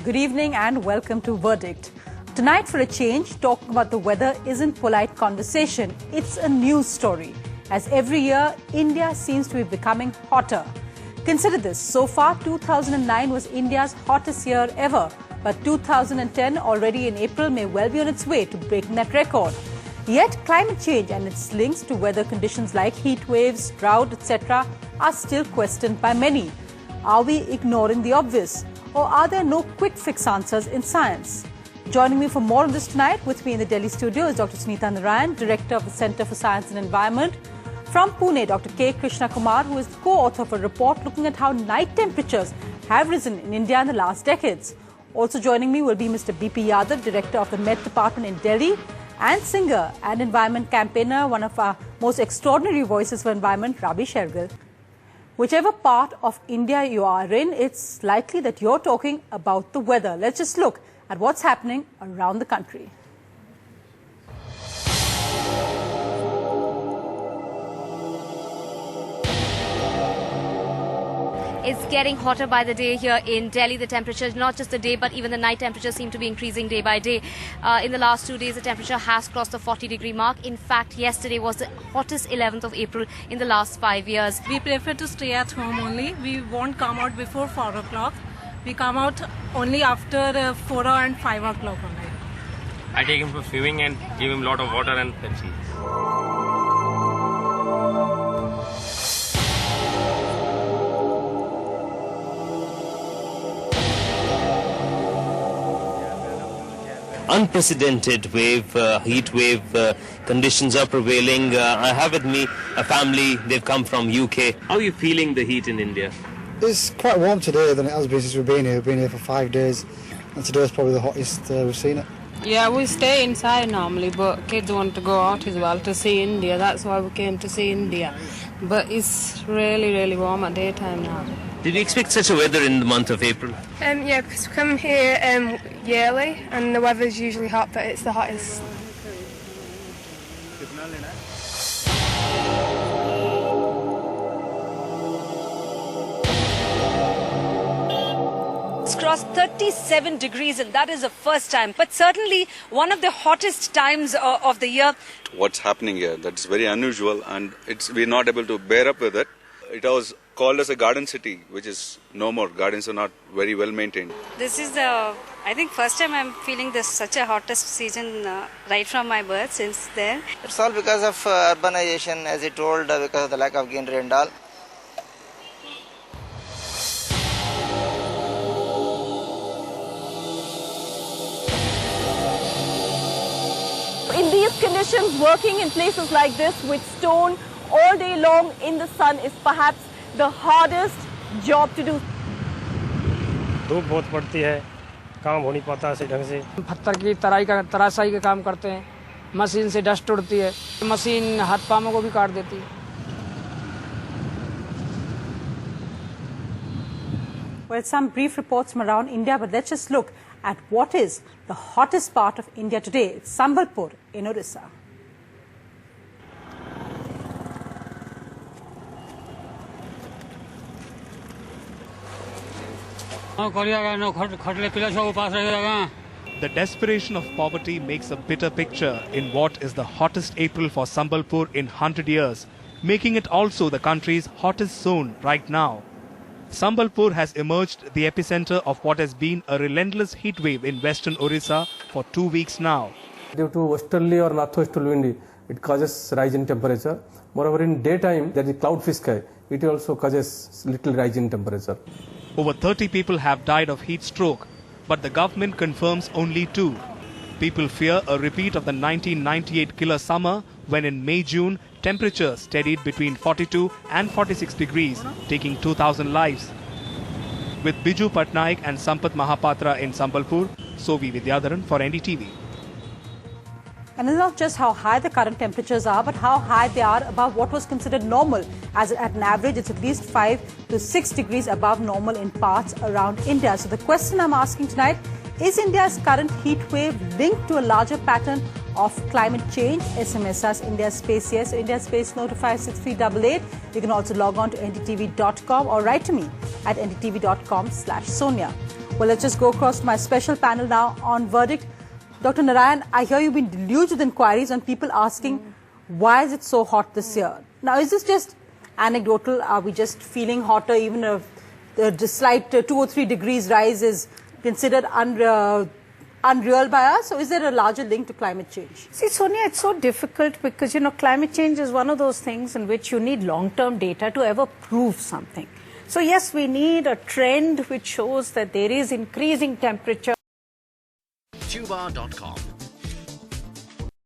Good evening and welcome to Verdict. Tonight, for a change, talking about the weather isn't polite conversation, it's a news story. As every year, India seems to be becoming hotter. Consider this, so far 2009 was India's hottest year ever, but 2010 already in April may well be on its way to breaking that record. Yet climate change and its links to weather conditions like heat waves, drought, etc. are still questioned by many. Are we ignoring the obvious? Or are there no quick fix answers in science? Joining me for more on this tonight, with me in the Delhi studio is Dr. Sunita Narayan, Director of the Centre for Science and Environment. From Pune, Dr. K. Krishna Kumar, who is the co-author of a report looking at how night temperatures have risen in India in the last decades. Also joining me will be Mr. B.P. Yadav, Director of the Met Department in Delhi, and singer and environment campaigner, one of our most extraordinary voices for environment, Rabi Shergill. Whichever part of India you are in, it's likely that you're talking about the weather. Let's just look at what's happening around the country. It's getting hotter by the day here in Delhi. The temperature, not just the day, but even the night temperature seem to be increasing day by day. In the last 2 days, the temperature has crossed the 40-degree mark. In fact, yesterday was the hottest 11th of April in the last 5 years. We prefer to stay at home only. We won't come out before 4 o'clock. We come out only after 4 and 5 o'clock only. I take him for swimming and give him a lot of water and Pepsi. Unprecedented heat wave conditions are prevailing. I have with me a family. They've come from UK. How are you feeling the heat in India? It's quite warm today than it has been since we've been here. We've been here for 5 days, and today is probably the hottest we've seen it. Yeah, we stay inside normally, but kids want to go out as well to see India. That's why we came to see India. But it's really, really warm at daytime now. Did you expect such a weather in the month of April? Yeah, because we come here yearly and the weather's usually hot, but it's the hottest. It's crossed 37 degrees, and that is the first time, but certainly one of the hottest times of the year. What's happening here, that's very unusual, and we're not able to bear up with it. It was called as a garden city, which is no more. Gardens are not very well maintained. This is the, I think, first time I'm feeling this such a hottest season right from my birth since then. It's all because of urbanization, as I told, because of the lack of greenery and all. In these conditions, working in places like this with stone all day long in the sun is perhaps the hardest job to do. धूप बहुत पड़ती है, काम हो नहीं पाता ऐसे ढंग से। पत्थर की तराशाई का काम करते हैं, मशीन से डस्ट उड़ती है, मशीन हाथ पाँवों को भी काट देती है। Well, some brief reports from around India, but let's just look at what is the hottest part of India today. It's Sambalpur in Orissa. The desperation of poverty makes a bitter picture in what is the hottest April for Sambalpur in 100 years, making it also the country's hottest zone right now. Sambalpur has emerged the epicenter of what has been a relentless heat wave in western Orissa for 2 weeks now. Due to westerly or northwesterly wind, it causes rise in temperature. Moreover, in daytime, there is cloud free sky. It also causes little rise in temperature. Over 30 people have died of heat stroke, but the government confirms only 2. People fear a repeat of the 1998 killer summer when in May-June, temperatures steadied between 42 and 46 degrees, taking 2,000 lives. With Biju Patnaik and Sampath Mahapatra in Sambalpur, Sovi Vidyadharan for NDTV. And it's not just how high the current temperatures are, but how high they are above what was considered normal. As at an average, it's at least 5 to 6 degrees above normal in parts around India. So the question I'm asking tonight, is India's current heat wave linked to a larger pattern of climate change? SMS us India Space Yes, so India Space notify 6388. You can also log on to ndtv.com or write to me at ndtv.com/Sonia. Well, let's just go across to my special panel now on Verdict. Dr. Narayan, I hear you've been deluged with inquiries on people asking, why is it so hot this year? Now, is this just anecdotal? Are we just feeling hotter? Even a slight 2 or 3 degrees rise is considered unreal by us? Or is there a larger link to climate change? See, Sonia, it's so difficult because, climate change is one of those things in which you need long-term data to ever prove something. So, yes, we need a trend which shows that there is increasing temperature. Tuba.com